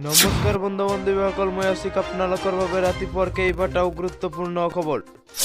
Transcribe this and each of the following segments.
নমস্কাৰ বন্ধু বান্ধৱীসকল, মই আছিক আপোনালোকৰ বাবে ৰাতিপুৱাৰ কেইবাটাও গুৰুত্বপূৰ্ণ খবৰ।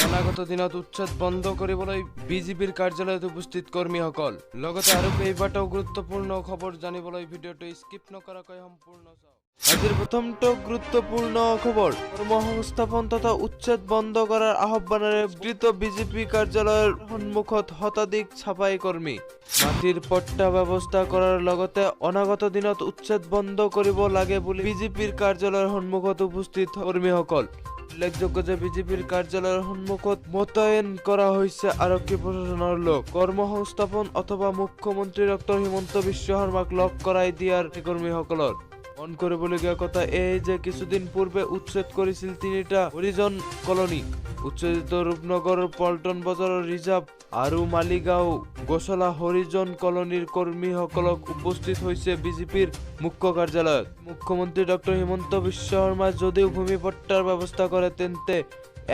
অনাগত দিনত উচ্ছেদ বন্ধ কৰিবলৈ বিজেপিৰ কাৰ্যালয়ত উপস্থিত কৰ্মীসকল। লগতে আৰু কেইবাটাও গুৰুত্বপূৰ্ণ খবৰ জানিবলৈ ভিডিঅ'টো স্কিপ নকৰাকৈ সম্পূৰ্ণ চাওক। আজিৰ প্ৰথমটো গুৰুত্বপূৰ্ণ খবৰ, কৰ্মসংস্থাপন তথা উচ্ছেদ বন্ধ কৰাৰ আহ্বানেৰে বিস্তৃত বিজেপি কাৰ্যালয়ৰ সন্মুখত শতাধিক ছাপাই কৰ্মী। মাটিৰ পট্টা ব্যৱস্থা কৰাৰ লগতে অনাগত দিনত উচ্ছেদ বন্ধ কৰিব লাগে বুলি বিজেপিৰ কাৰ্যালয়ৰ সন্মুখত উপস্থিত কৰ্মীসকল। উল্লেখযোগ্য যে বিজেপিৰ কাৰ্যালয়ৰ সন্মুখত মোতায়েন কৰা হৈছে আৰক্ষী প্ৰশাসনৰ লোক। কৰ্মসংস্থাপন অথবা মুখ্যমন্ত্ৰী ডক্টৰ হিমন্ত বিশ্ব শৰ্মাক লগ কৰাই দিয়াৰ কৰ্মীসকলৰ মন কৰিবলগীয়া কথা এই যে কিছুদিন পূৰ্বে উচ্ছেদ কৰিছিল ৩টা হৰিজন কলনী। উচ্ছেদিত ৰূপনগৰ, পল্টন বজাৰৰ ৰিজাৰ্ভ আৰু মালিগাঁও গোচলা হৰিজন কলনীৰ কৰ্মীসকলক উপস্থিত হৈছে বিজেপিৰ মুখ্য কাৰ্যালয়ত। মুখ্যমন্ত্ৰী ডক্টৰ হিমন্ত বিশ্ব শৰ্মাই যদিও ভূমি পট্টাৰ ব্যৱস্থা কৰে তেন্তে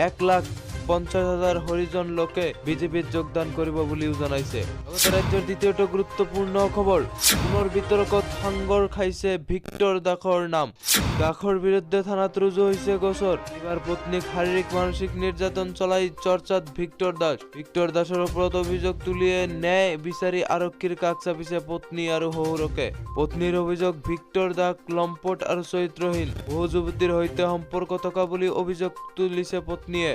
১,৫০,০০০ হৰিজন লোকে বিজেপিত যোগদান কৰিব বুলিও জনাইছে। লগতে ৰাজ্যৰ দ্বিতীয়টো গুৰুত্বপূৰ্ণ খবৰ, পুনৰ বিতৰ্কত সাংগৰ খাইছে ভিক্টৰ দাসৰ নাম। দাসৰ বিৰুদ্ধে থানাত ৰুজু হৈছে গোচৰ। এইবাৰ পত্নীক শাৰীৰিক মানসিক নিৰ্যাতন চলাই চৰ্চাত ভিক্টৰ দাস। ভিক্টৰ দাসৰ ওপৰত অভিযোগ তুলিয়ে ন্যায় বিচাৰি আৰক্ষীৰ কাষ চাপিছে পত্নী আৰু শহুৰকে। পত্নীৰ অভিযোগ, ভিক্টৰ দাস লম্পট আৰু চৰিত্ৰহীন, বহু যুৱতীৰ সৈতে সম্পৰ্ক থকা বুলি অভিযোগ তুলিছে পত্নীয়ে।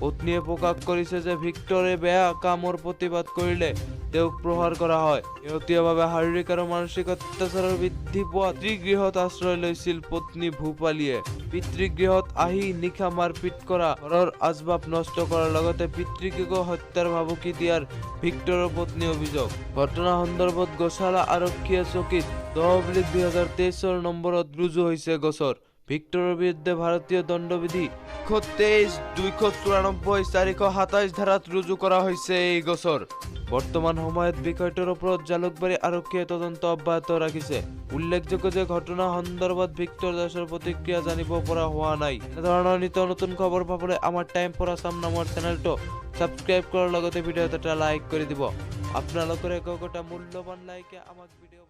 পত্নীয়ে প্ৰকাশ কৰিছে যে ভিক্টৰে বেয়া কামৰ প্ৰতিবাদ কৰিলে তেওঁক প্ৰহাৰ কৰা হয়। শেহতীয়াভাৱে শাৰীৰিক আৰু মানসিক অত্যাচাৰৰ বৃদ্ধি পোৱা পিতৃগৃহত আশ্ৰয় লৈছিল পত্নী ভূপালীয়ে। পিতৃগৃহত আহি নিশা মাৰপিট কৰা, ঘৰৰ আচবাব নষ্ট কৰাৰ লগতে পিতৃক হত্যাৰ ভাবুকি দিয়াৰ ভিক্টৰৰ পত্নী অভিযোগ। ঘটনা সন্দৰ্ভত গোচালা আৰক্ষীয়ে চকীত 10/2023 নম্বৰত ৰুজু হৈছে গোচৰ। ভিক্টৰৰ বিৰুদ্ধে ভাৰতীয় দণ্ডবিধি 123, 294, 427 ধাৰাত ৰুজু কৰা হৈছে এই গোচৰ। বৰ্তমান সময়ত বিষয়টোৰ ওপৰত জালুকবাৰী আৰক্ষীয়ে তদন্ত অব্যাহত ৰাখিছে। উল্লেখযোগ্য যে ঘটনা সন্দৰ্ভত ভিক্টৰ দাসৰ প্ৰতিক্ৰিয়া জানিব পৰা হোৱা নাই। এনেধৰণৰ নিত্য নতুন খবৰ পাবলৈ আমাৰ টাইম ফৰ আছাম নামৰ চেনেলটো ছাবস্ক্ৰাইব কৰাৰ লগতে ভিডিঅ'ত এটা লাইক কৰি দিব। আপোনালোকৰ একোটা মূল্যৱান লাইকে আমাক ভিডিঅ'